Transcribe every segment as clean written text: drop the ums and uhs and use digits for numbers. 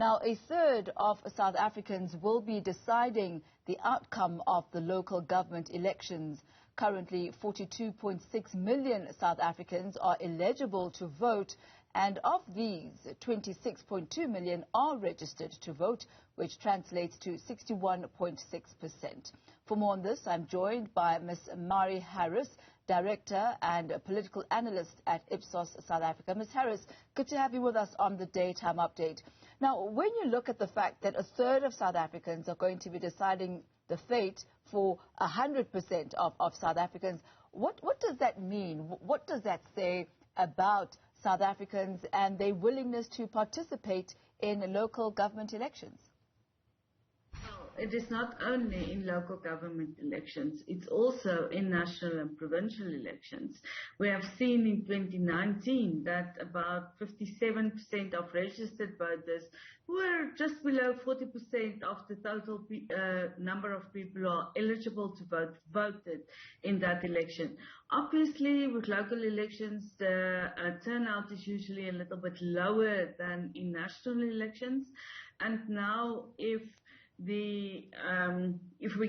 Now, a third of South Africans will be deciding the outcome of the local government elections. Currently, 42.6 million South Africans are eligible to vote, and of these, 26.2 million are registered to vote, which translates to 61.6%. For more on this, I'm joined by Ms. Mari Harris, Director and Political Analyst at Ipsos South Africa. Ms. Harris, good to have you with us on the Daytime Update. Now, when you look at the fact that a third of South Africans are going to be deciding the fate for 100% of South Africans, what does that mean? What does that say about South Africans and their willingness to participate in local government elections? Well, it is not only in local government elections, it's also in national and provincial elections. We have seen in 2019 that about 57% of registered voters were just below 40% of the total number of people who are eligible to vote voted in that election. Obviously, with local elections, the turnout is usually a little bit lower than in national elections. And now, if we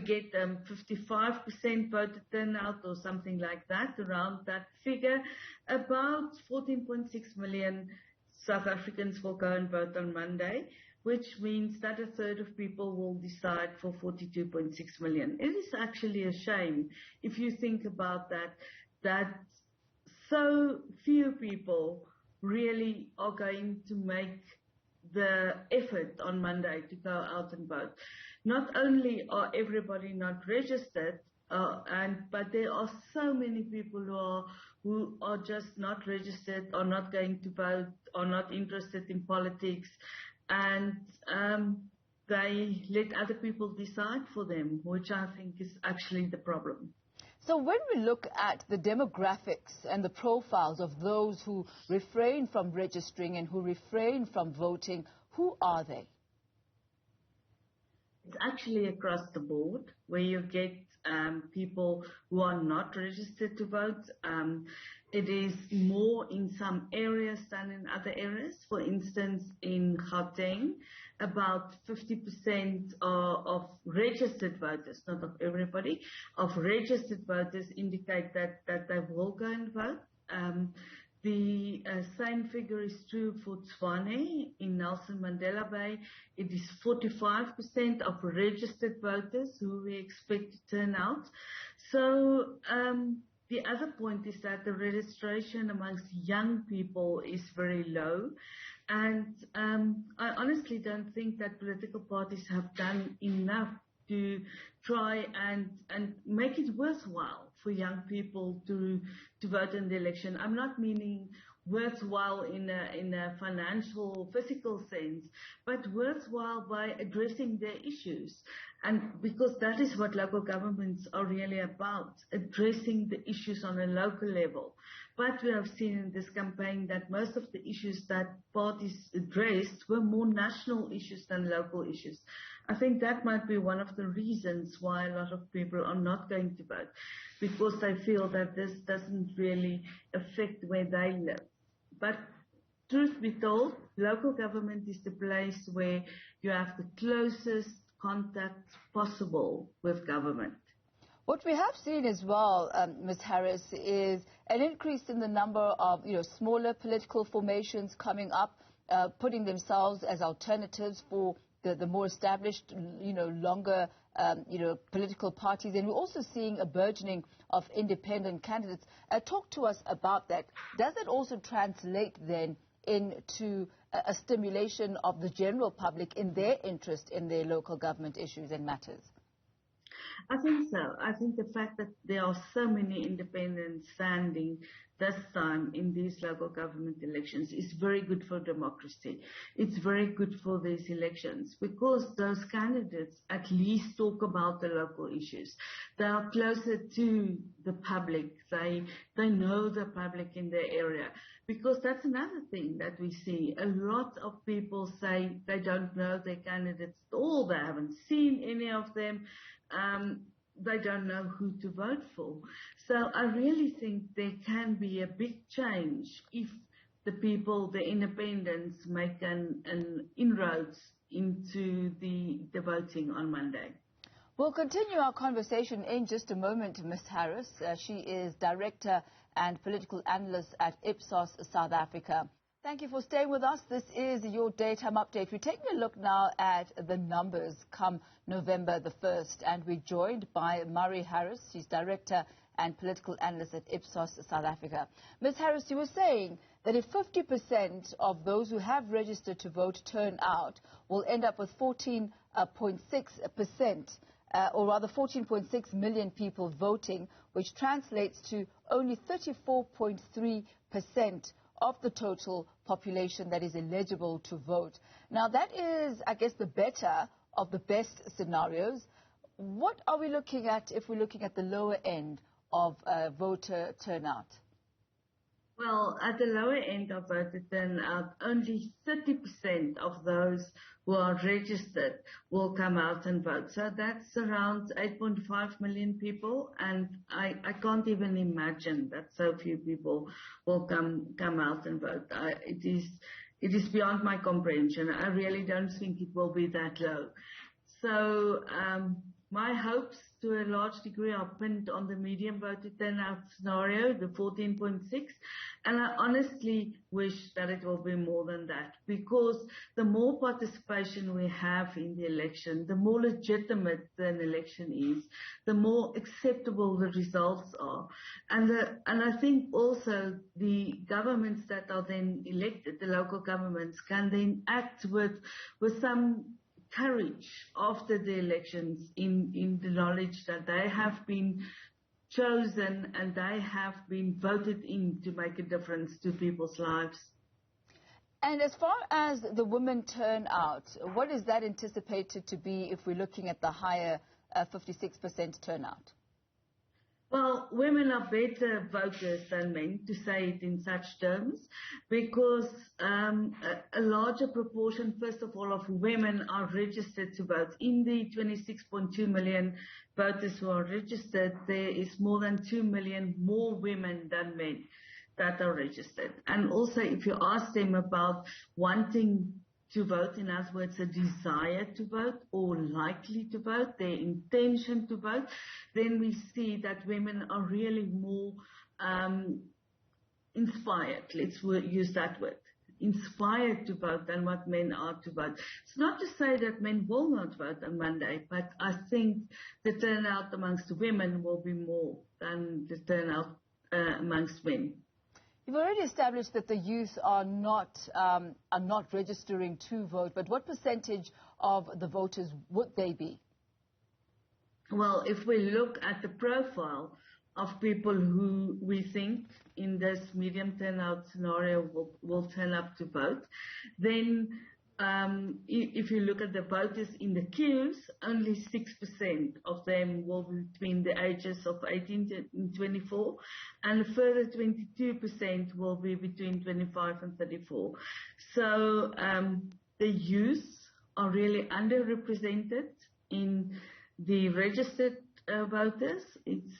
get 55% voter turnout or something like that, around that figure, about 14.6 million South Africans will go and vote on Monday, which means that a third of people will decide for 42.6 million. It is actually a shame if you think about that so few people really are going to make the effort on Monday to go out and vote. Not only are everybody not registered, but there are so many people who are just not registered, or not going to vote, or not interested in politics, and they let other people decide for them, which I think is actually the problem. So when we look at the demographics and the profiles of those who refrain from registering and who refrain from voting, who are they? It's actually across the board, where you get people who are not registered to vote. It is more in some areas than in other areas. For instance, in Gauteng, about 50% of registered voters, not of everybody, of registered voters indicate that they will go and vote. The same figure is true for Tshwane in Nelson Mandela Bay. It is 45% of registered voters who we expect to turn out. So the other point is that the registration amongst young people is very low. And I honestly don't think that political parties have done enough to try and make it worthwhile for young people to vote in the election. I'm not meaning worthwhile in a financial, physical sense, but worthwhile by addressing their issues. And because that is what local governments are really about, addressing the issues on a local level. But we have seen in this campaign that most of the issues that parties addressed were more national issues than local issues. I think that might be one of the reasons why a lot of people are not going to vote, because they feel that this doesn't really affect where they live. But truth be told, local government is the place where you have the closest contact possible with government. What we have seen as well, Ms. Harris, is an increase in the number of smaller political formations coming up, putting themselves as alternatives for the more established, longer, political parties. And we're also seeing a burgeoning of independent candidates. Talk to us about that. Does it also translate then into a stimulation of the general public in their interest in their local government issues and matters? I think so. I think the fact that there are so many independents standing this time in these local government elections is very good for democracy. It's very good for these elections because those candidates at least talk about the local issues. They are closer to the public. They know the public in their area. Because that's another thing that we see. A lot of people say they don't know their candidates at all. They haven't seen any of them. They don't know who to vote for. So I really think there can be a big change if the people, the independents, make an inroads into the voting on Monday. We'll continue our conversation in just a moment, Ms. Harris. She is Director and Political Analyst at Ipsos South Africa. Thank you for staying with us. This is your Daytime Update. We're taking a look now at the numbers come November the 1st, and we're joined by Mari Harris. She's Director and Political Analyst at Ipsos South Africa. Ms. Harris, you were saying that if 50% of those who have registered to vote turn out, we'll end up with 14.6%. Or rather 14.6 million people voting, which translates to only 34.3% of the total population that is eligible to vote. Now, that is, I guess, the better of the best scenarios. What are we looking at if we're looking at the lower end of voter turnout? Well, at the lower end of voter turnout, only 30% of those who are registered will come out and vote. So that's around 8.5 million people, and I can't even imagine that so few people will come out and vote. It is beyond my comprehension. I really don't think it will be that low. So my hopes, to a large degree, are pinned on the medium voter turnout scenario, the 14.6, and I honestly wish that it will be more than that, because the more participation we have in the election, the more legitimate an election is, the more acceptable the results are. And I think also the governments that are then elected, the local governments, can then act with some courage after the elections in the knowledge that they have been chosen and they have been voted in to make a difference to people's lives. And as far as the women turnout, what is that anticipated to be if we're looking at the higher 56% turnout? Well, women are better voters than men, to say it in such terms, because a larger proportion, first of all, of women are registered to vote. In the 26.2 million voters who are registered, there is more than 2 million more women than men that are registered. And also, if you ask them about wanting to vote, in other words, a desire to vote or likely to vote, their intention to vote, then we see that women are really more inspired, let's use that word, inspired to vote than what men are to vote. It's not to say that men will not vote on Monday, but I think the turnout amongst women will be more than the turnout amongst men. You've already established that the youth are not registering to vote, but what percentage of the voters would they be? Well, if we look at the profile of people who we think in this medium turnout scenario will turn up to vote, then if you look at the voters in the queues, only 6% of them will be between the ages of 18 and 24, and a further 22% will be between 25 and 34. So the youth are really underrepresented in the registered voters. It's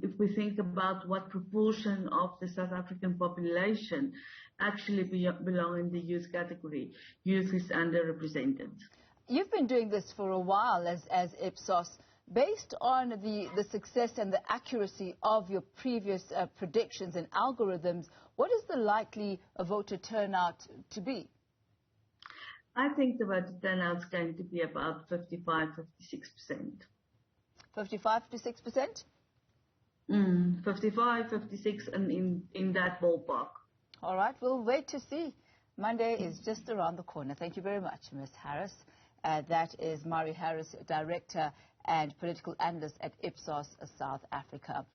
if we think about what proportion of the South African population actually belong in the youth category, youth is underrepresented. You've been doing this for a while as Ipsos. Based on the success and the accuracy of your previous predictions and algorithms, what is the likely voter turnout to be? I think the voter turnout is going to be about 55-56%. 55-56%? 55, 56, and in that ballpark. All right, we'll wait to see. Monday is just around the corner. Thank you very much, Ms. Harris. That is Mari Harris, Director and Political Analyst at Ipsos South Africa.